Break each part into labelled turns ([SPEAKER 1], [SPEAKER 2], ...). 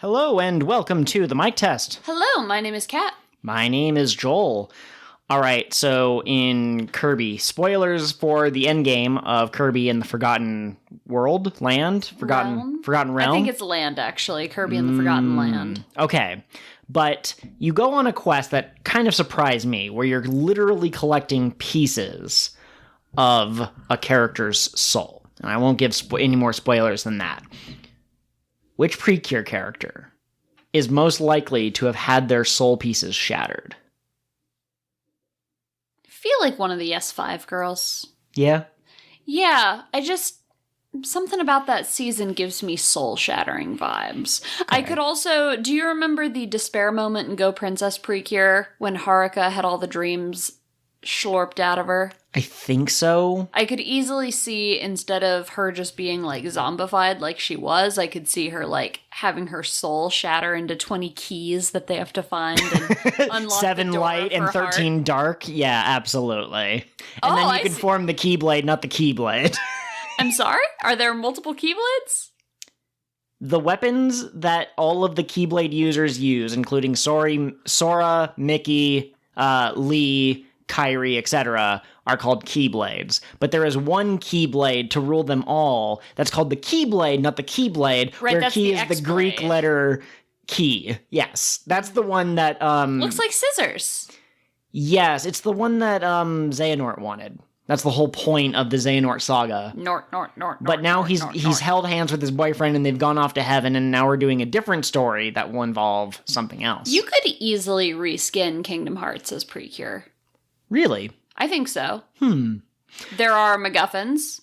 [SPEAKER 1] Hello and welcome to the mic test.
[SPEAKER 2] Hello, my name is Kat.
[SPEAKER 1] My name is Joel. Alright, so in Kirby, spoilers for the endgame of Kirby in the Forgotten World? Land? Forgotten Realm?
[SPEAKER 2] I think it's land, actually. Kirby and the Forgotten Land.
[SPEAKER 1] Okay, but you go on a quest that kind of surprised me, where you're literally collecting pieces of a character's soul. And I won't give any more spoilers than that. Which PreCure character is most likely to have had their soul pieces shattered?
[SPEAKER 2] I feel like one of the S5 girls.
[SPEAKER 1] Yeah?
[SPEAKER 2] Yeah, something about that season gives me soul-shattering vibes. Okay. I could also... Do you remember the despair moment in Go Princess PreCure when Haruka had all the dreams schlorped out of her?
[SPEAKER 1] I think so.
[SPEAKER 2] I could easily see, instead of her just being, like, zombified like she was, I could see her, like, having her soul shatter into 20 keys that they have to find and unlock
[SPEAKER 1] 7
[SPEAKER 2] the door
[SPEAKER 1] light and 13
[SPEAKER 2] heart.
[SPEAKER 1] Dark. Yeah, absolutely. And then you can form the Keyblade, not the Keyblade.
[SPEAKER 2] I'm sorry? Are there multiple Keyblades?
[SPEAKER 1] The weapons that all of the Keyblade users use, including Sora, Mickey, Lee, Kairi, etc., are called Keyblades. But there is one Keyblade to rule them all that's called the Keyblade, not the Keyblade,
[SPEAKER 2] right,
[SPEAKER 1] where key is the Greek letter key. Yes, that's the one that...
[SPEAKER 2] looks like scissors.
[SPEAKER 1] Yes, it's the one that Xehanort wanted. That's the whole point of the Xehanort saga.
[SPEAKER 2] Nort.
[SPEAKER 1] But now he's held hands with his boyfriend and they've gone off to heaven, and now we're doing a different story that will involve something else.
[SPEAKER 2] You could easily reskin Kingdom Hearts as PreCure.
[SPEAKER 1] Really?
[SPEAKER 2] I think so. There are MacGuffins.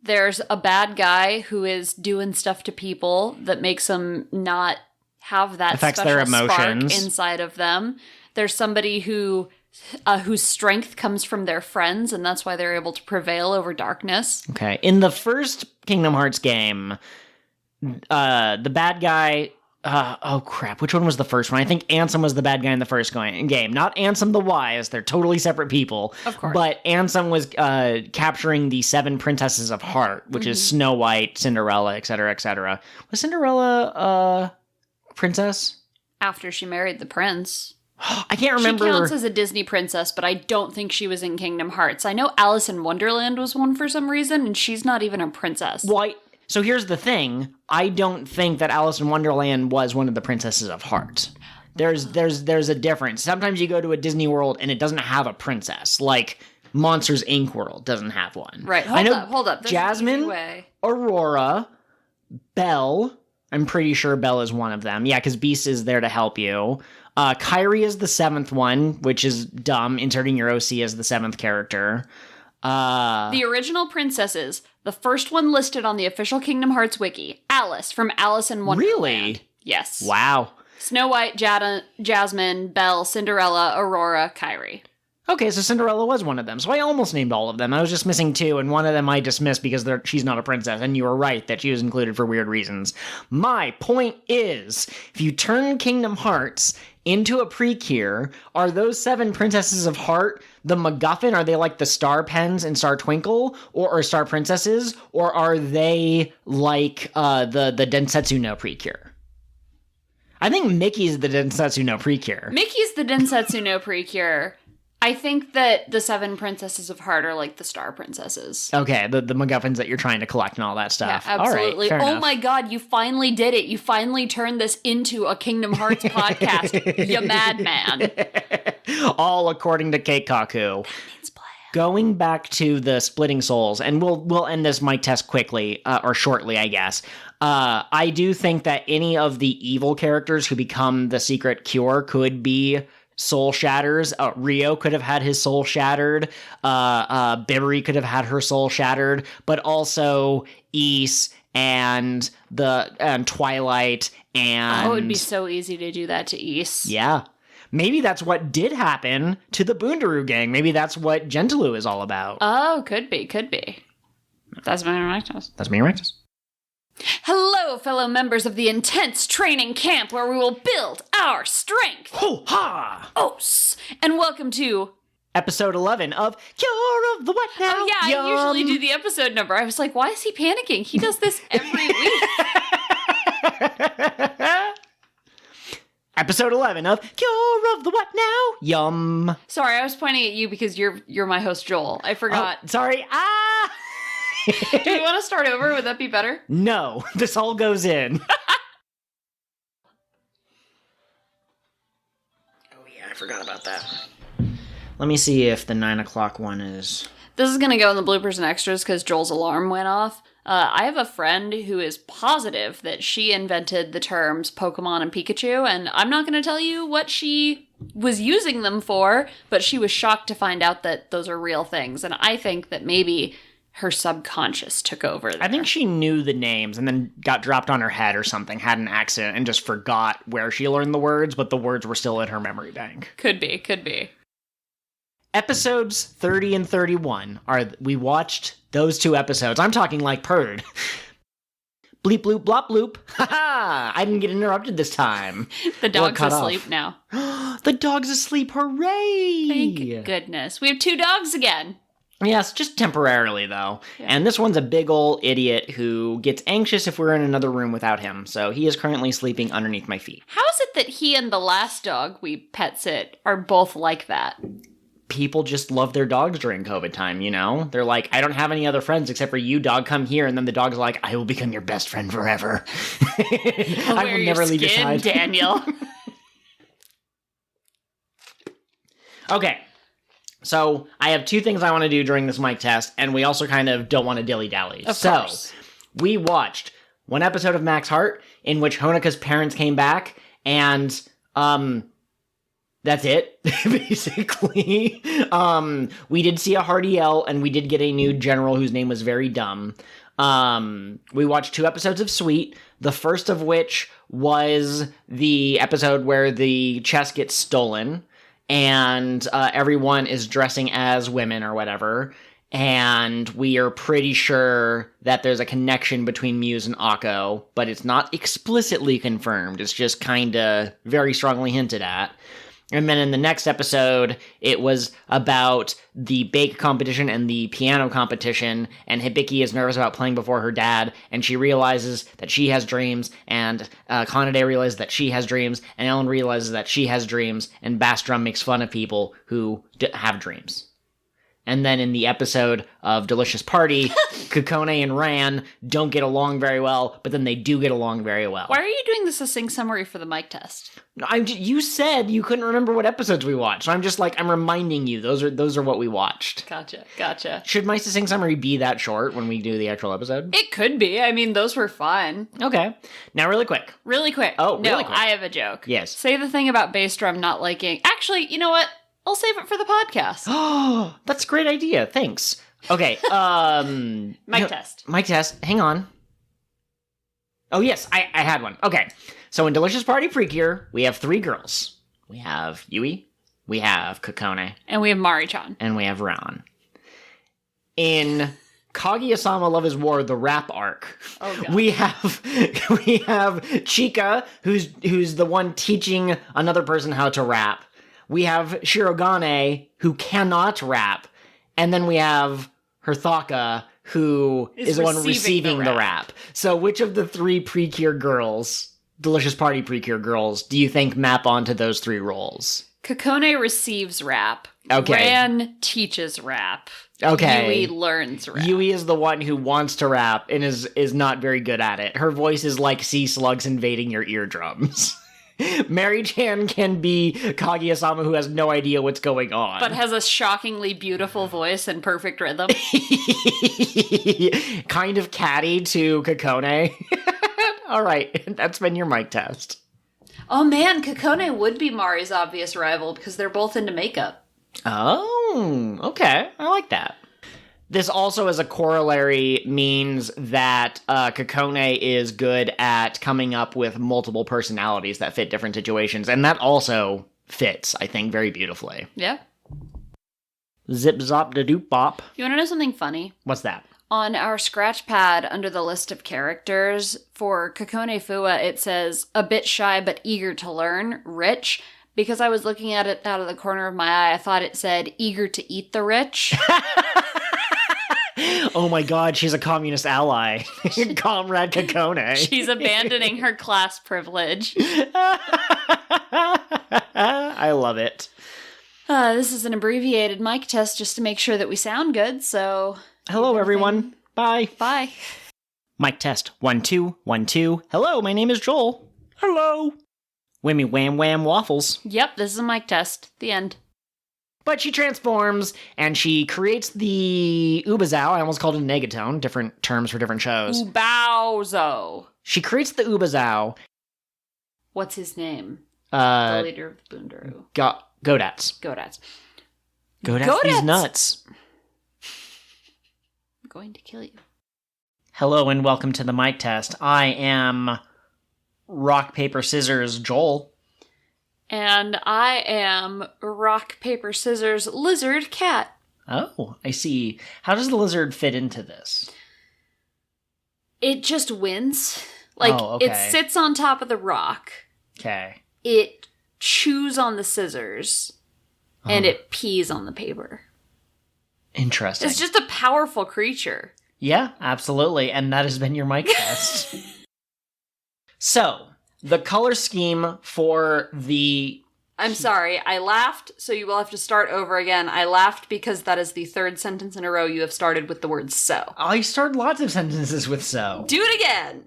[SPEAKER 2] There's a bad guy who is doing stuff to people that makes them not have that
[SPEAKER 1] affects
[SPEAKER 2] special
[SPEAKER 1] their emotions
[SPEAKER 2] spark inside of them. There's somebody whose strength comes from their friends, and that's why they're able to prevail over darkness.
[SPEAKER 1] Okay. In the first Kingdom Hearts game, the bad guy... oh crap, which one was the first one? I think Ansem was the bad guy in the first game. Not Ansem the Wise, they're totally separate people.
[SPEAKER 2] Of course.
[SPEAKER 1] But Ansem was capturing the 7 princesses of heart, which is Snow White, Cinderella, etc., etc. Was Cinderella a princess?
[SPEAKER 2] After she married the prince.
[SPEAKER 1] I can't remember.
[SPEAKER 2] She counts as a Disney princess, but I don't think she was in Kingdom Hearts. I know Alice in Wonderland was one for some reason, and she's not even a princess.
[SPEAKER 1] Why? So here's the thing. I don't think that Alice in Wonderland was one of the princesses of heart. There's a difference. Sometimes you go to a Disney World and it doesn't have a princess. Like Monsters, Inc. World doesn't have one.
[SPEAKER 2] Right. Hold up. There's
[SPEAKER 1] Jasmine, Aurora, Belle. I'm pretty sure Belle is one of them. Yeah, because Beast is there to help you. Kairi is the 7th one, which is dumb, inserting your OC as the 7th character.
[SPEAKER 2] The original princesses, the first one listed on the official Kingdom Hearts wiki, Alice from Alice in Wonderland.
[SPEAKER 1] Really?
[SPEAKER 2] Yes.
[SPEAKER 1] Wow.
[SPEAKER 2] Snow White, Jasmine, Belle, Cinderella, Aurora, Kairi.
[SPEAKER 1] Okay, so Cinderella was one of them. So I almost named all of them. I was just missing 2, and one of them I dismissed because she's not a princess, and you were right that she was included for weird reasons. My point is, if you turn Kingdom Hearts into a PreCure, are those 7 princesses of heart the MacGuffin? Are they like the Star Pens in Star Twinkle, or Star Princesses, or are they like the Densetsu no PreCure? I think Mickey's the Densetsu no PreCure.
[SPEAKER 2] Mickey's the Densetsu no PreCure. I think that the 7 princesses of heart are like the Star Princesses.
[SPEAKER 1] Okay, the MacGuffins that you're trying to collect and all that stuff.
[SPEAKER 2] Yeah, absolutely.
[SPEAKER 1] All right,
[SPEAKER 2] oh my god, you finally did it. You finally turned this into a Kingdom Hearts podcast, you madman.
[SPEAKER 1] All according to Keikaku. Going back to the splitting souls, and we'll end this mic test quickly, or shortly, I guess. I do think that any of the evil characters who become the secret cure could be soul shatters. Rio could have had his soul shattered. Biberi could have had her soul shattered. But also Ys and Twilight and...
[SPEAKER 2] Oh, it would be so easy to do that to Ys.
[SPEAKER 1] Yeah. Maybe that's what did happen to the Boondaroo gang. Maybe that's what Gentiloo is all about.
[SPEAKER 2] Oh, could be. That's my rightness.
[SPEAKER 1] That's me rightness.
[SPEAKER 2] Hello, fellow members of the intense training camp where we will build our strength.
[SPEAKER 1] Ho-ha!
[SPEAKER 2] Os! And welcome to...
[SPEAKER 1] Episode 11 of Cure of the Wet Now.
[SPEAKER 2] Oh, yeah,
[SPEAKER 1] Yum.
[SPEAKER 2] I usually do the episode number. I was like, why is he panicking? He does this every week.
[SPEAKER 1] Episode 11 of Cure of the What Now? Yum.
[SPEAKER 2] Sorry, I was pointing at you because you're my host, Joel. I forgot.
[SPEAKER 1] Oh, sorry.
[SPEAKER 2] Do we want to start over? Would that be better?
[SPEAKER 1] No, this all goes in. Oh yeah, I forgot about that. Let me see if the 9 o'clock one is...
[SPEAKER 2] This is going to go in the bloopers and extras because Joel's alarm went off. I have a friend who is positive that she invented the terms Pokemon and Pikachu, and I'm not going to tell you what she was using them for, but she was shocked to find out that those are real things, and I think that maybe her subconscious took over there.
[SPEAKER 1] I think she knew the names and then got dropped on her head or something, had an accident, and just forgot where she learned the words, but the words were still in her memory bank.
[SPEAKER 2] Could be.
[SPEAKER 1] Episodes 30 and 31 we watched those 2 episodes. I'm talking like purred. Bleep bloop blop bloop. Ha! I didn't get interrupted this time.
[SPEAKER 2] The dog's asleep now.
[SPEAKER 1] The dog's asleep. Hooray!
[SPEAKER 2] Thank goodness. We have 2 dogs again.
[SPEAKER 1] Yes, just temporarily though. Yeah. And this one's a big ol' idiot who gets anxious if we're in another room without him. So he is currently sleeping underneath my feet.
[SPEAKER 2] How is it that he and the last dog we pet sit are both like that?
[SPEAKER 1] People just love their dogs during COVID time, you know? They're like, I don't have any other friends except for you, dog, come here. And then the dog's like, I will become your best friend forever.
[SPEAKER 2] I will never leave your side. Daniel.
[SPEAKER 1] Okay. So I have 2 things I want to do during this mic test, and we also kind of don't want to dilly-dally.
[SPEAKER 2] Of course.
[SPEAKER 1] We watched 1 episode of Max Heart in which Honeka's parents came back, and, that's it, basically. We did see a hearty L, and we did get a new general whose name was very dumb. We watched 2 episodes of Sweet, the first of which was the episode where the chest gets stolen, and everyone is dressing as women or whatever, and we are pretty sure that there's a connection between Muse and Akko, but it's not explicitly confirmed, it's just kinda very strongly hinted at. And then in the next episode, it was about the bake competition and the piano competition, and Hibiki is nervous about playing before her dad, and she realizes that she has dreams, and Kanade realizes that she has dreams, and Ellen realizes that she has dreams, and Bassdrum makes fun of people who have dreams. And then in the episode of Delicious Party, Kokone and Ran don't get along very well, but then they do get along very well.
[SPEAKER 2] Why are you doing the succinct summary for the mic test?
[SPEAKER 1] You said you couldn't remember what episodes we watched, so I'm reminding you. Those are what we watched.
[SPEAKER 2] Gotcha.
[SPEAKER 1] Should my succinct summary be that short when we do the actual episode?
[SPEAKER 2] It could be. I mean, those were fun.
[SPEAKER 1] Okay. Now, really quick.
[SPEAKER 2] Oh, really quick. I have a joke.
[SPEAKER 1] Yes.
[SPEAKER 2] Say the thing about Bassdrum not liking... Actually, you know what? I'll save it for the podcast.
[SPEAKER 1] Oh, that's a great idea. Thanks. Okay,
[SPEAKER 2] Mic test.
[SPEAKER 1] Mic test. Hang on. Oh, yes, I had one. Okay, so in Delicious Party PreCure, we have 3 girls. We have Yui, we have Kokone,
[SPEAKER 2] and we have Mari-chan.
[SPEAKER 1] And we have Ran. In Kaguya-sama Love is War, the rap arc, we have Chika, who's the one teaching another person how to rap. We have Shirogane, who cannot rap. And then we have Herthaka, who is the one receiving the rap. So which of the 3 PreCure girls, Delicious Party PreCure girls, do you think map onto those 3 roles?
[SPEAKER 2] Kokone receives rap.
[SPEAKER 1] Okay.
[SPEAKER 2] Ran teaches rap.
[SPEAKER 1] Okay.
[SPEAKER 2] Yui learns rap.
[SPEAKER 1] Yui is the one who wants to rap and is not very good at it. Her voice is like sea slugs invading your eardrums. Mary-chan can be Kaguya-sama who has no idea what's going on.
[SPEAKER 2] But has a shockingly beautiful voice and perfect rhythm.
[SPEAKER 1] Kind of catty to Kokone. All right, that's been your mic test.
[SPEAKER 2] Oh man, Kokone would be Mari's obvious rival because they're both into makeup.
[SPEAKER 1] Oh, okay. I like that. This also, as a corollary, means that Kokone is good at coming up with multiple personalities that fit different situations, and that also fits, I think, very beautifully.
[SPEAKER 2] Yeah.
[SPEAKER 1] Zip zop da doop bop.
[SPEAKER 2] You want to know something funny?
[SPEAKER 1] What's that?
[SPEAKER 2] On our scratch pad under the list of characters, for Kokone Fua, it says, a bit shy but eager to learn, rich. Because I was looking at it out of the corner of my eye, I thought it said, eager to eat the rich.
[SPEAKER 1] Oh my god, she's a communist ally. Comrade Kokone.
[SPEAKER 2] She's abandoning her class privilege.
[SPEAKER 1] I love it.
[SPEAKER 2] This is an abbreviated mic test just to make sure that we sound good, so...
[SPEAKER 1] Hello, everyone. Bye.
[SPEAKER 2] Bye.
[SPEAKER 1] Mic test. 1, 2, 1, 2. Hello, my name is Joel. Hello. Whammy wham wham waffles.
[SPEAKER 2] Yep, this is a mic test. The end.
[SPEAKER 1] But she transforms, and she creates the Ubau. I almost called it a negatone. Different terms for different shows.
[SPEAKER 2] Ubauzo.
[SPEAKER 1] She creates the Ubau.
[SPEAKER 2] What's his name? The leader of the Bundaru.
[SPEAKER 1] Godats.
[SPEAKER 2] Godats.
[SPEAKER 1] Godats these nuts.
[SPEAKER 2] I'm going to kill you.
[SPEAKER 1] Hello and welcome to the mic test. I am rock, paper, scissors, Joel.
[SPEAKER 2] And I am rock, paper, scissors, lizard, cat.
[SPEAKER 1] Oh, I see. How does the lizard fit into this?
[SPEAKER 2] It just wins. Like,
[SPEAKER 1] okay.
[SPEAKER 2] It sits on top of the rock.
[SPEAKER 1] Okay.
[SPEAKER 2] It chews on the scissors. And it pees on the paper.
[SPEAKER 1] Interesting.
[SPEAKER 2] It's just a powerful creature.
[SPEAKER 1] Yeah, absolutely. And that has been your mic test. So, the color scheme for the...
[SPEAKER 2] I'm sorry, I laughed, so you will have to start over again. I laughed because that is the third sentence in a row you have started with the word so.
[SPEAKER 1] I start lots of sentences with so.
[SPEAKER 2] Do it again!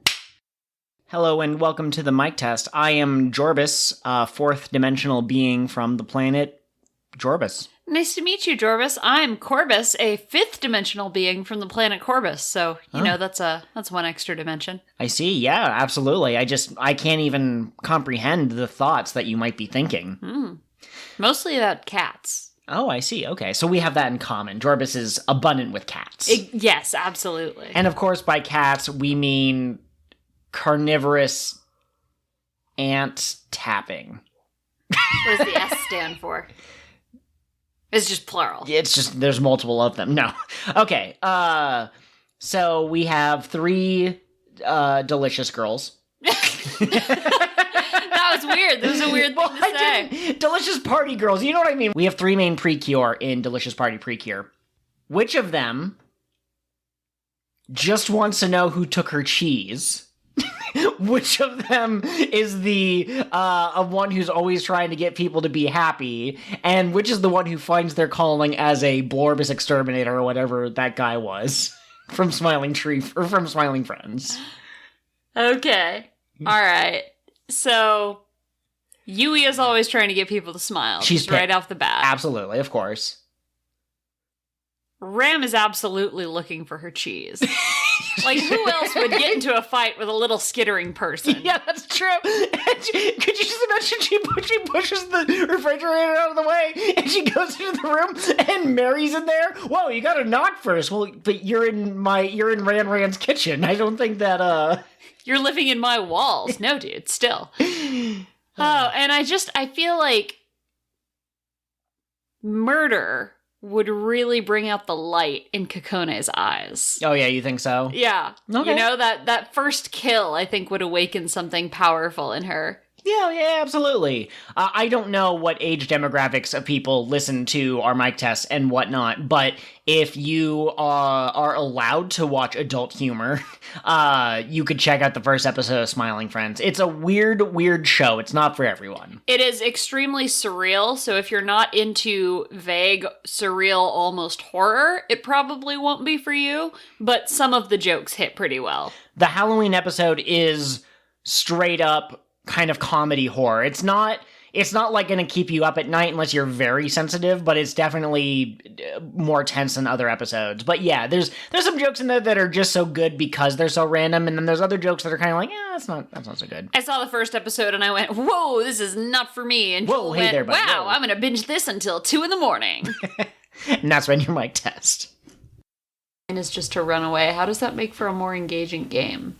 [SPEAKER 1] Hello and welcome to the mic test. I am Jorbis, a fourth dimensional being from the planet Jorbis.
[SPEAKER 2] Nice to meet you, Jorbis. I'm Corbus, a fifth dimensional being from the planet Corbus. So, you know, that's one extra dimension.
[SPEAKER 1] I see, yeah, absolutely. I can't even comprehend the thoughts that you might be thinking.
[SPEAKER 2] Mostly about cats.
[SPEAKER 1] Oh, I see. Okay, so we have that in common. Jorbis is abundant with cats.
[SPEAKER 2] Yes, absolutely.
[SPEAKER 1] And of course, by cats, we mean carnivorous ant tapping.
[SPEAKER 2] What does the S stand for? It's just plural.
[SPEAKER 1] It's just, there's multiple of them. No. Okay, so we have 3 delicious girls.
[SPEAKER 2] That was weird. That was a weird thing to say.
[SPEAKER 1] Delicious Party girls, you know what I mean? We have 3 main PreCure in Delicious Party PreCure. Which of them just wants to know who took her cheese? Which of them is the one who's always trying to get people to be happy, and which is the one who finds their calling as a Blorbus exterminator or whatever that guy was from Smiling Tree or from Smiling Friends?
[SPEAKER 2] Okay. All right. So Yui is always trying to get people to smile.
[SPEAKER 1] She's
[SPEAKER 2] right off the bat.
[SPEAKER 1] Absolutely, of course.
[SPEAKER 2] Ram is absolutely looking for her cheese. Like, who else would get into a fight with a little skittering person?
[SPEAKER 1] Yeah, that's true. And could you just imagine she pushes the refrigerator out of the way, and she goes into the room, and Mary's in there? Whoa, you gotta knock first. Well, but you're in Ran's kitchen. I don't think that,
[SPEAKER 2] You're living in my walls. No, dude, still. Oh, and I feel like murder would really bring out the light in Kokone's eyes.
[SPEAKER 1] Oh yeah, you think so?
[SPEAKER 2] Yeah.
[SPEAKER 1] Okay.
[SPEAKER 2] You know, that first kill, I think, would awaken something powerful in her.
[SPEAKER 1] Yeah, absolutely. I don't know what age demographics of people listen to our mic tests and whatnot, but if you are allowed to watch adult humor, you could check out the first episode of Smiling Friends. It's a weird show. It's not for everyone.
[SPEAKER 2] It is extremely surreal, so if you're not into vague, surreal, almost horror, it probably won't be for you, but some of the jokes hit pretty well.
[SPEAKER 1] The Halloween episode is straight up kind of comedy horror. It's not like going to keep you up at night unless you're very sensitive, but it's definitely more tense than other episodes. But yeah, there's some jokes in there that are just so good because they're so random, and then there's other jokes that are kind of like, that's not so good.
[SPEAKER 2] I saw the first episode and I went, whoa, this is not for me. And
[SPEAKER 1] whoa, hey
[SPEAKER 2] went,
[SPEAKER 1] there, buddy.
[SPEAKER 2] wow,
[SPEAKER 1] Whoa.
[SPEAKER 2] I'm going to binge this until 2 a.m.
[SPEAKER 1] And that's when your mic test.
[SPEAKER 2] Is just to run away. How does that make for a more engaging game?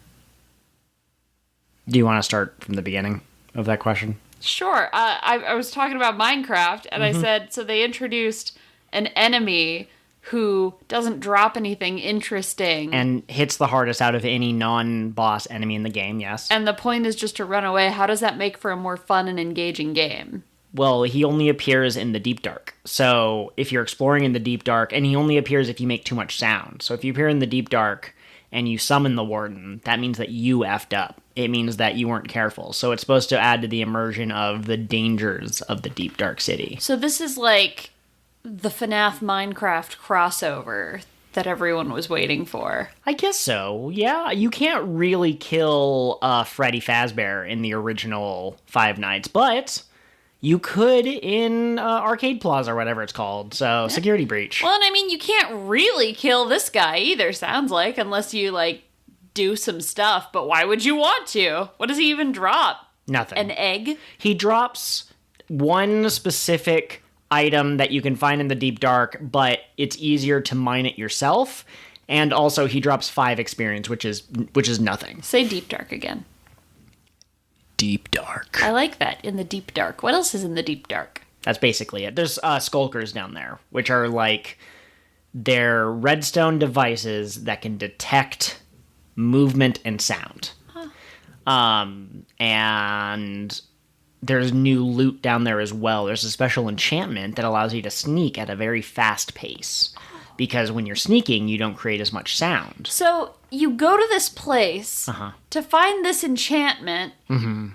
[SPEAKER 1] Do you want to start from the beginning of that question?
[SPEAKER 2] Sure. I was talking about Minecraft, and I said, so they introduced an enemy who doesn't drop anything interesting.
[SPEAKER 1] And hits the hardest out of any non-boss enemy in the game, yes.
[SPEAKER 2] And the point is just to run away. How does that make for a more fun and engaging game?
[SPEAKER 1] Well, he only appears in the deep dark. So if you're exploring in the deep dark, and he only appears if you make too much sound. So if you appear in the deep dark and you summon the warden, that means that you effed up. It means that you weren't careful. So it's supposed to add to the immersion of the dangers of the deep dark city.
[SPEAKER 2] So this is like the FNAF Minecraft crossover that everyone was waiting for.
[SPEAKER 1] I guess so, yeah. You can't really kill Freddy Fazbear in the original Five Nights, but you could in Arcade Plaza or whatever it's called, so security breach.
[SPEAKER 2] Well, and I mean, you can't really kill this guy either, sounds like, unless you, like, do some stuff, but why would you want to? What does he even drop?
[SPEAKER 1] Nothing.
[SPEAKER 2] An egg?
[SPEAKER 1] He drops one specific item that you can find in the deep dark, but it's easier to mine it yourself. And also, he drops 5 experience, which is nothing.
[SPEAKER 2] Say deep dark again.
[SPEAKER 1] Deep dark.
[SPEAKER 2] I like that, in the deep dark. What else is in the deep dark?
[SPEAKER 1] That's basically it. There's skulkers down there, which are like, they're redstone devices that can detect movement and sound. And there's new loot down there as well. There's a special enchantment that allows you to sneak at a very fast pace. Because when you're sneaking, you don't create as much sound.
[SPEAKER 2] So you go to this place to find this enchantment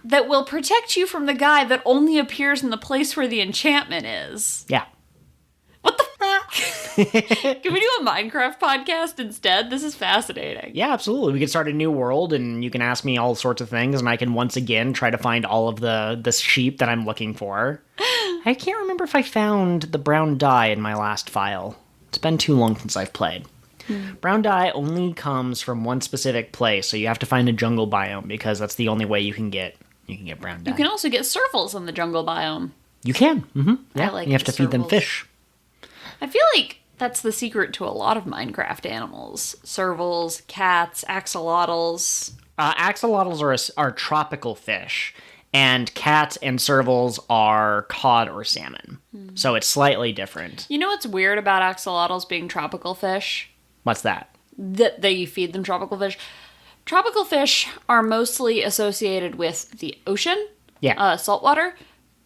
[SPEAKER 2] that will protect you from the guy that only appears in the place where the enchantment is.
[SPEAKER 1] Yeah.
[SPEAKER 2] What the fuck? Can we do a Minecraft podcast instead? This is fascinating.
[SPEAKER 1] Yeah, absolutely. We could start a new world, and you can ask me all sorts of things, and I can once again try to find all of the sheep that I'm looking for. I can't remember if I found the brown dye in my last file. It's been too long since I've played. Brown dye only comes from one specific place, so you have to find a jungle biome, because that's the only way you can get brown dye.
[SPEAKER 2] You can also get servals in the jungle biome.
[SPEAKER 1] You can. Yeah,
[SPEAKER 2] I like
[SPEAKER 1] you have to feed them
[SPEAKER 2] servals.
[SPEAKER 1] fish.
[SPEAKER 2] I feel like that's the secret to a lot of Minecraft animals. Servals, cats, axolotls.
[SPEAKER 1] Axolotls are tropical fish, and cats and servals are cod or salmon. So it's slightly different.
[SPEAKER 2] You know what's weird about axolotls being tropical fish?
[SPEAKER 1] What's that?
[SPEAKER 2] That you feed them tropical fish. Tropical fish are mostly associated with the ocean, saltwater.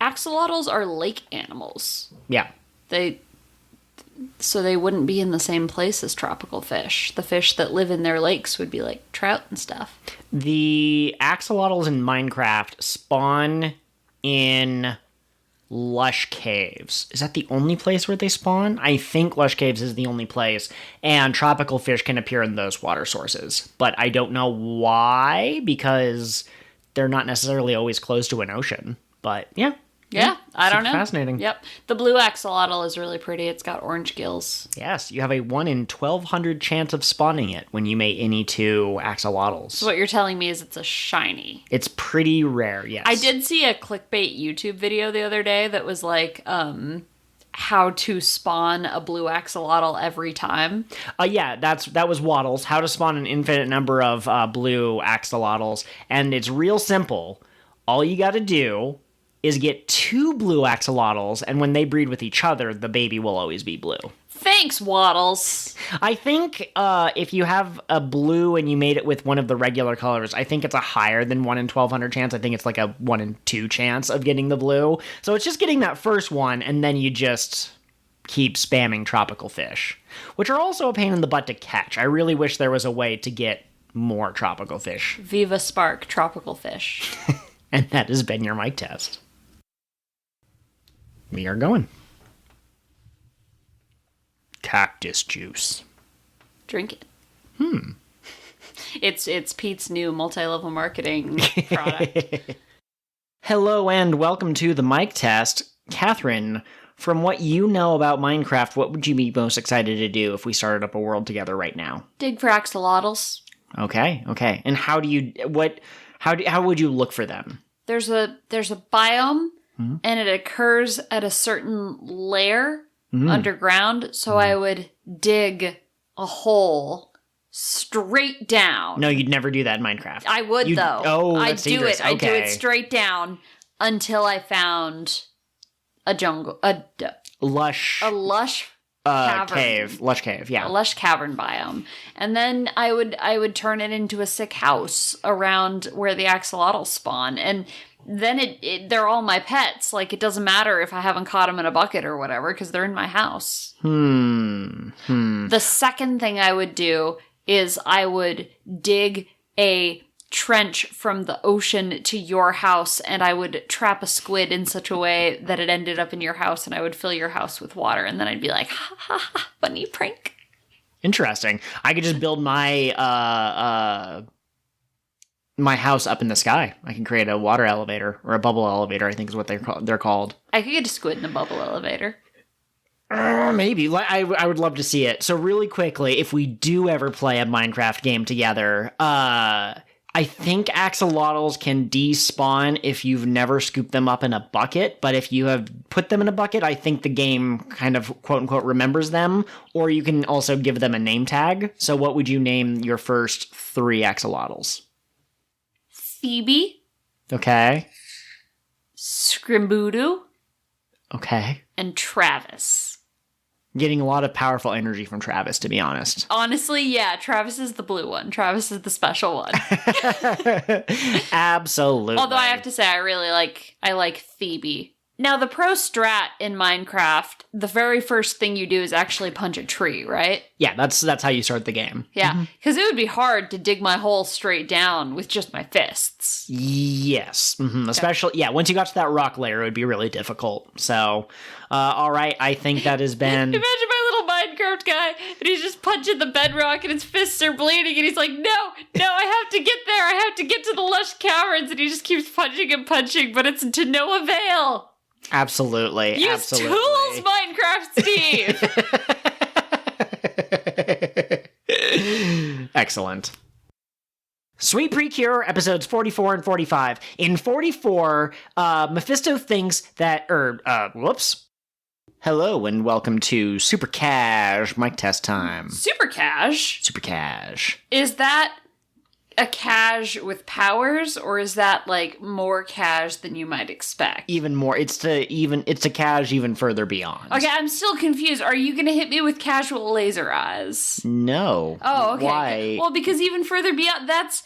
[SPEAKER 2] Axolotls are lake animals.
[SPEAKER 1] Yeah.
[SPEAKER 2] So they wouldn't be in the same place as tropical fish. The fish that live in their lakes would be like trout and stuff.
[SPEAKER 1] The axolotls in Minecraft spawn in lush caves. Is that the only place where they spawn? I think lush caves is the only place, and tropical fish can appear in those water sources. But I don't know why, because they're not necessarily always close to an ocean. But yeah.
[SPEAKER 2] Yeah, I don't know.
[SPEAKER 1] Fascinating.
[SPEAKER 2] Yep. The blue axolotl is really pretty. It's got orange gills.
[SPEAKER 1] Yes, you have a 1 in 1,200 chance of spawning it when you mate any 2 axolotls.
[SPEAKER 2] So what you're telling me is it's a shiny.
[SPEAKER 1] It's pretty rare, yes.
[SPEAKER 2] I did see a clickbait YouTube video the other day that was like, how to spawn a blue axolotl every time.
[SPEAKER 1] Yeah, that was Waddles, how to spawn an infinite number of blue axolotls. And it's real simple. All you gotta do is get 2 blue axolotls, and when they breed with each other, the baby will always be blue.
[SPEAKER 2] Thanks, Waddles.
[SPEAKER 1] I think if you have a blue and you made it with one of the regular colors, I think it's a higher than 1 in 1,200 chance. I think it's like a 1 in 2 chance of getting the blue. So it's just getting that first one, and then you just keep spamming tropical fish, which are also a pain in the butt to catch. I really wish there was a way to get more tropical fish.
[SPEAKER 2] Viva Spark, tropical fish.
[SPEAKER 1] And that has been your mic test. We are going. Cactus juice.
[SPEAKER 2] Drink it. It's Pete's new multi-level marketing product.
[SPEAKER 1] Hello and welcome to the mic test. Catherine, from what you know about Minecraft, what would you be most excited to do if we started up a world together right now?
[SPEAKER 2] Dig for axolotls.
[SPEAKER 1] Okay. And how would you look for them?
[SPEAKER 2] There's a biome, and it occurs at a certain layer underground, so I would dig a hole straight down.
[SPEAKER 1] No, you'd never do that in Minecraft.
[SPEAKER 2] I would, though.
[SPEAKER 1] Oh,
[SPEAKER 2] I'd
[SPEAKER 1] that's
[SPEAKER 2] do
[SPEAKER 1] dangerous.
[SPEAKER 2] it. I'd do
[SPEAKER 1] Okay.
[SPEAKER 2] it straight down until I found a jungle, a
[SPEAKER 1] Lush
[SPEAKER 2] cavern.
[SPEAKER 1] cave. Lush cave, yeah.
[SPEAKER 2] A lush cavern biome. And then I would turn it into a sick house around where the axolotls spawn. And then they're all my pets. Like, it doesn't matter if I haven't caught them in a bucket or whatever, because they're in my house. The second thing I would do is I would dig a trench from the ocean to your house, and I would trap a squid in such a way that it ended up in your house, and I would fill your house with water, and then I'd be like, ha ha ha, funny prank.
[SPEAKER 1] Interesting. I could just build my my house up in the sky. I can create a water elevator, or a bubble elevator, I think is what they're called.
[SPEAKER 2] I could get a squid in a bubble elevator.
[SPEAKER 1] Maybe. I would love to see it. So really quickly, if we do ever play a Minecraft game together, I think axolotls can despawn if you've never scooped them up in a bucket, but if you have put them in a bucket, I think the game kind of quote-unquote remembers them, or you can also give them a name tag. So what would you name your first 3 axolotls?
[SPEAKER 2] Phoebe.
[SPEAKER 1] Okay.
[SPEAKER 2] Scrimboodoo.
[SPEAKER 1] Okay.
[SPEAKER 2] And Travis.
[SPEAKER 1] Getting a lot of powerful energy from Travis, to be honest.
[SPEAKER 2] Honestly, yeah, Travis is the blue one. Travis is the special one.
[SPEAKER 1] Absolutely.
[SPEAKER 2] Although I have to say, I like Phoebe. Now, the pro strat in Minecraft, the very first thing you do is actually punch a tree, right?
[SPEAKER 1] Yeah, that's how you start the game.
[SPEAKER 2] Yeah, because it would be hard to dig my hole straight down with just my fists.
[SPEAKER 1] Yes. Especially, yeah, once you got to that rock layer, it would be really difficult. So, all right, I think that has been...
[SPEAKER 2] Imagine my little Minecraft guy, and he's just punching the bedrock, and his fists are bleeding, and he's like, no, I have to get there, I have to get to the lush caverns, and he just keeps punching and punching, but it's to no avail.
[SPEAKER 1] Absolutely.
[SPEAKER 2] Use tools, Minecraft
[SPEAKER 1] Steve! Excellent. Sweet PreCure, episodes 44 and 45. In 44, Mephisto thinks that, whoops. Hello and welcome to Super Cash mic test time.
[SPEAKER 2] Super Cash?
[SPEAKER 1] Super Cash.
[SPEAKER 2] Is that a cash with powers, or is that like more cash than you might expect?
[SPEAKER 1] Even more. It's a cash even further beyond.
[SPEAKER 2] Okay, I'm still confused. Are you gonna hit me with casual laser eyes?
[SPEAKER 1] No.
[SPEAKER 2] Oh, okay.
[SPEAKER 1] Why?
[SPEAKER 2] Well, because even further beyond, that's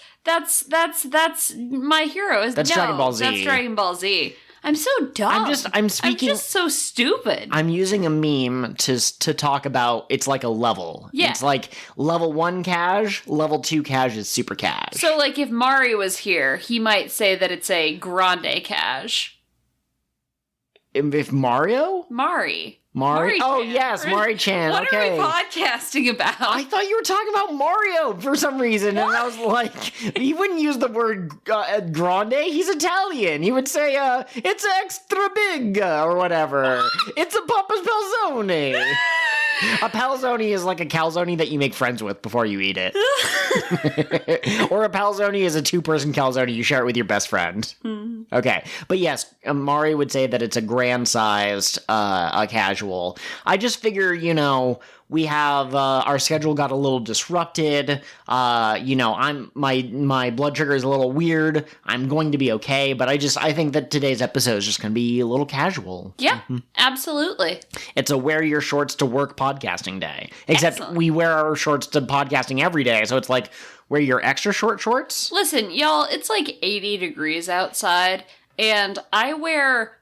[SPEAKER 2] my hero.
[SPEAKER 1] That's Dragon Ball Z.
[SPEAKER 2] That's Dragon Ball Z. I'm so dumb.
[SPEAKER 1] I'm speaking.
[SPEAKER 2] I'm just so stupid.
[SPEAKER 1] I'm using a meme to talk about. It's like a level.
[SPEAKER 2] Yeah.
[SPEAKER 1] It's like level 1 cash, level 2 cash is super cash.
[SPEAKER 2] So, like, if Mari was here, he might say that it's a grande cash.
[SPEAKER 1] If Mario?
[SPEAKER 2] Mari.
[SPEAKER 1] Oh, yes, Mari-chan.
[SPEAKER 2] What
[SPEAKER 1] okay.
[SPEAKER 2] are we podcasting about?
[SPEAKER 1] I thought you were talking about Mario for some reason, and I was like, he wouldn't use the word grande. He's Italian. He would say, it's extra big, or whatever. It's a Papa's Calzone. A palzone is like a calzone that you make friends with before you eat it. Or a palzone is a 2-person calzone. You share it with your best friend. Okay. But yes, Mari would say that it's a grand-sized casual. I just figure, we have our schedule got a little disrupted. My blood sugar is a little weird. I'm going to be okay, but I think that today's episode is just going to be a little casual.
[SPEAKER 2] Yeah, absolutely.
[SPEAKER 1] It's a wear your shorts to work podcasting day. Except
[SPEAKER 2] Excellent.
[SPEAKER 1] We wear our shorts to podcasting every day, so it's like wear your extra short shorts.
[SPEAKER 2] Listen, y'all, it's like 80 degrees outside, and I wear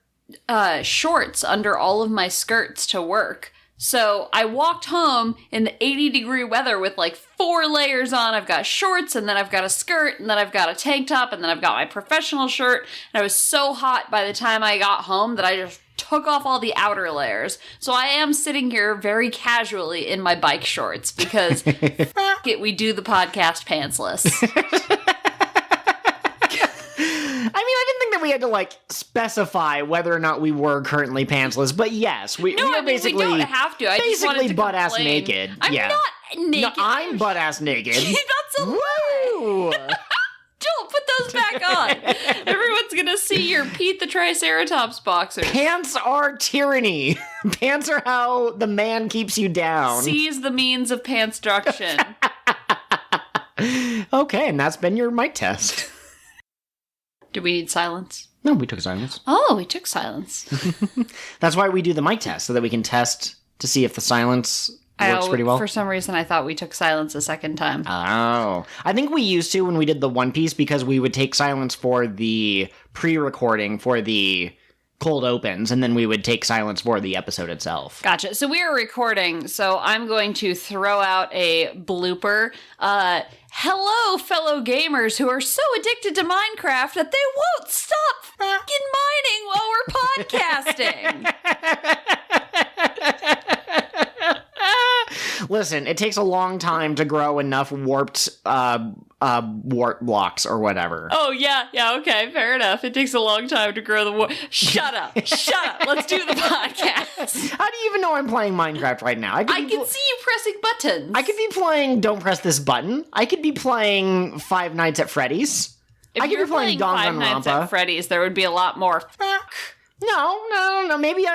[SPEAKER 2] shorts under all of my skirts to work. So I walked home in the 80-degree weather with like 4 layers on. I've got shorts, and then I've got a skirt, and then I've got a tank top, and then I've got my professional shirt. And I was so hot by the time I got home that I just took off all the outer layers. So I am sitting here very casually in my bike shorts because fuck it, we do the podcast pantsless.
[SPEAKER 1] I didn't think that we had to, like, specify whether or not we were currently pantsless, but yes, we are basically...
[SPEAKER 2] we don't have to. I just wanted
[SPEAKER 1] basically
[SPEAKER 2] to
[SPEAKER 1] butt-ass
[SPEAKER 2] complain.
[SPEAKER 1] naked.
[SPEAKER 2] I'm
[SPEAKER 1] yeah.
[SPEAKER 2] not naked.
[SPEAKER 1] No, I'm butt-ass naked.
[SPEAKER 2] That's a lie.
[SPEAKER 1] Woo!
[SPEAKER 2] Don't put those back on. Everyone's gonna see your Pete the Triceratops boxers.
[SPEAKER 1] Pants are tyranny. Pants are how the man keeps you down.
[SPEAKER 2] Seize the means of pantstruction.
[SPEAKER 1] Okay, and that's been your mic test.
[SPEAKER 2] Do we need silence?
[SPEAKER 1] No, we took silence.
[SPEAKER 2] Oh, we took silence.
[SPEAKER 1] That's why we do the mic test, so that we can test to see if the silence Works pretty well.
[SPEAKER 2] For some reason, I thought we took silence a second time.
[SPEAKER 1] Oh. I think we used to when we did the One Piece because we would take silence for the pre-recording for the cold opens, and then we would take silence for the episode itself.
[SPEAKER 2] Gotcha. So we are recording, so I'm going to throw out a blooper. Hello, fellow gamers who are so addicted to Minecraft that they won't stop fucking mining while we're podcasting.
[SPEAKER 1] Listen, it takes a long time to grow enough warped warp blocks or whatever.
[SPEAKER 2] Oh, yeah, okay, fair enough. It takes a long time to grow the Shut up, let's do the podcast.
[SPEAKER 1] How do you even know I'm playing Minecraft right now?
[SPEAKER 2] I can see you pressing buttons.
[SPEAKER 1] I could be playing Don't Press This Button. I could be playing Five Nights at Freddy's.
[SPEAKER 2] If
[SPEAKER 1] I could
[SPEAKER 2] you're
[SPEAKER 1] be playing
[SPEAKER 2] Five Nights at Freddy's, there would be a lot more.
[SPEAKER 1] No. Maybe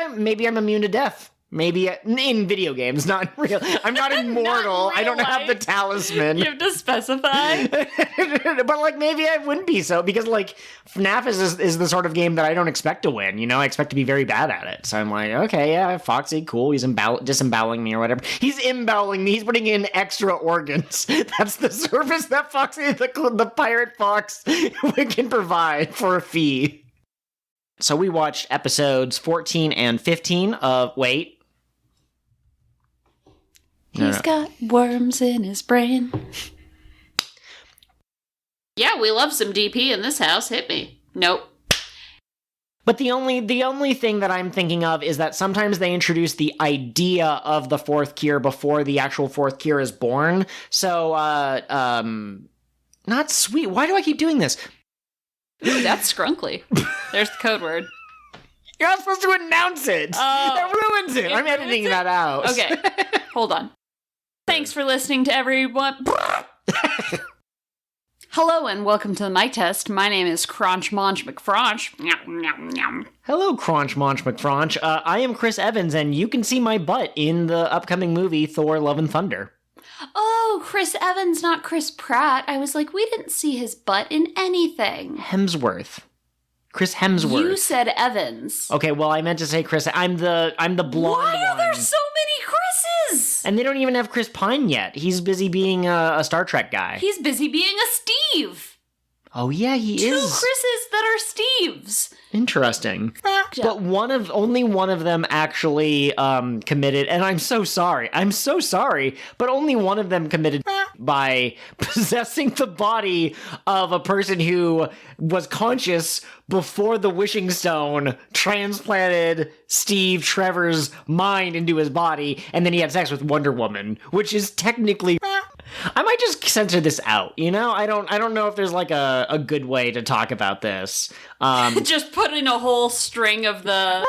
[SPEAKER 1] I'm immune to death. Maybe in video games, not in real. I'm not immortal. I don't have the talisman.
[SPEAKER 2] You have to specify.
[SPEAKER 1] But like maybe I wouldn't be so because like FNAF is the sort of game that I don't expect to win. You know, I expect to be very bad at it. So I'm like, okay, yeah, Foxy, cool. He's disemboweling me or whatever. He's emboweling me. He's putting in extra organs. That's the service that Foxy, the pirate fox, can provide for a fee. So we watched episodes 14 and 15 of
[SPEAKER 2] He's got worms in his brain. Yeah, we love some DP in this house. Hit me. Nope.
[SPEAKER 1] But the only thing that I'm thinking of is that sometimes they introduce the idea of the fourth cure before the actual fourth cure is born. So, not sweet. Why do I keep doing this?
[SPEAKER 2] Ooh, that's scrunkly. There's the code word.
[SPEAKER 1] You're not supposed to announce it.
[SPEAKER 2] Oh.
[SPEAKER 1] That ruins it. I'm editing that out.
[SPEAKER 2] Okay, hold on. Thanks for listening to everyone. Hello and welcome to the mic test. My name is Crunch Monch McFronch.
[SPEAKER 1] Hello, Crunch Monch McFronch. I am Chris Evans, and you can see my butt in the upcoming movie Thor: Love and Thunder.
[SPEAKER 2] Oh, Chris Evans, not Chris Pratt. I was like, we didn't see his butt in anything.
[SPEAKER 1] Hemsworth. Chris Hemsworth.
[SPEAKER 2] You said Evans.
[SPEAKER 1] Okay, well, I meant to say Chris. I'm the blonde one.
[SPEAKER 2] Why are there so many Chris's?
[SPEAKER 1] And they don't even have Chris Pine yet. He's busy being a Star Trek guy.
[SPEAKER 2] He's busy being a Steve.
[SPEAKER 1] Oh yeah, he is.
[SPEAKER 2] Two Chris's that are Steves.
[SPEAKER 1] Interesting. But only one of them actually committed, and I'm so sorry, but only one of them committed by possessing the body of a person who was conscious before the wishing stone transplanted Steve Trevor's mind into his body, and then he had sex with Wonder Woman, which is technically... I might just censor this out, you know? I don't know if there's like a good way to talk about this.
[SPEAKER 2] Just put in a whole string of the...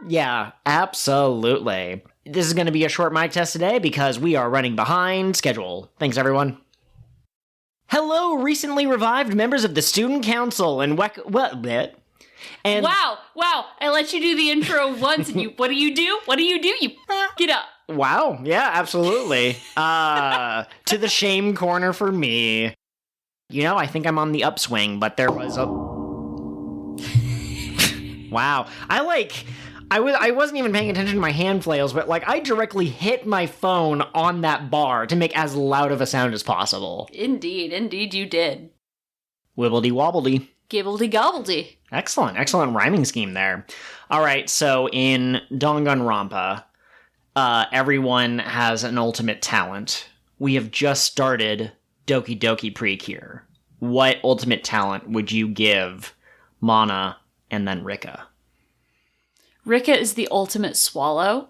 [SPEAKER 1] Yeah, absolutely. This is going to be a short mic test today because we are running behind schedule. Thanks, everyone. Hello, recently revived members of the Student Council and and
[SPEAKER 2] Wow, I let you do the intro once and what do? You get up.
[SPEAKER 1] Wow, yeah, absolutely. To the shame corner for me. You know, I think I'm on the upswing, but there was a... Wow. I wasn't even paying attention to my hand flails, but like I directly hit my phone on that bar to make as loud of a sound as possible.
[SPEAKER 2] Indeed you did.
[SPEAKER 1] Wibbledy wobbledy.
[SPEAKER 2] Gibbledy gobbledy.
[SPEAKER 1] Excellent rhyming scheme there. All right, so in Danganronpa, everyone has an ultimate talent. We have just started Doki Doki PreCure. What ultimate talent would you give Mana and then Rika?
[SPEAKER 2] Rika is the ultimate swallow.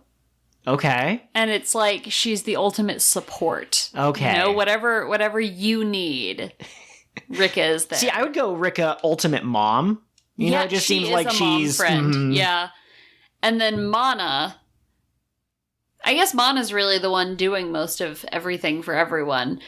[SPEAKER 1] Okay.
[SPEAKER 2] And it's like she's the ultimate support.
[SPEAKER 1] Okay.
[SPEAKER 2] You know, whatever you need, Rika is there.
[SPEAKER 1] See, I would go Rika ultimate mom. You know, it just seems like she's...
[SPEAKER 2] friend. Mm-hmm. Yeah. And then Mana... I guess Mana's really the one doing most of everything for everyone.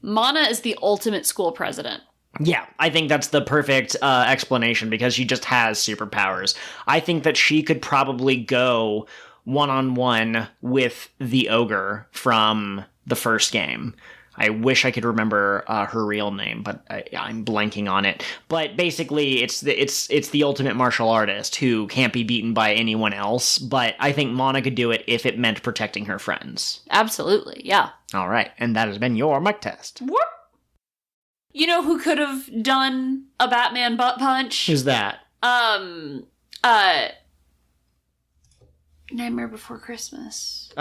[SPEAKER 2] Mana is the ultimate school president.
[SPEAKER 1] Yeah, I think that's the perfect explanation because she just has superpowers. I think that she could probably go one-on-one with the ogre from the first game. I wish I could remember her real name, but I'm blanking on it. But basically, it's the ultimate martial artist who can't be beaten by anyone else. But I think Mana could do it if it meant protecting her friends.
[SPEAKER 2] Absolutely, yeah.
[SPEAKER 1] All right, and that has been your mic test.
[SPEAKER 2] Whoop. You know who could have done a Batman butt punch?
[SPEAKER 1] Who's that?
[SPEAKER 2] Nightmare Before Christmas.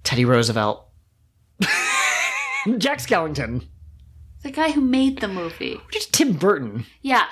[SPEAKER 1] Teddy Roosevelt. Jack Skellington.
[SPEAKER 2] The guy who made the movie.
[SPEAKER 1] Just Tim Burton.
[SPEAKER 2] Yeah,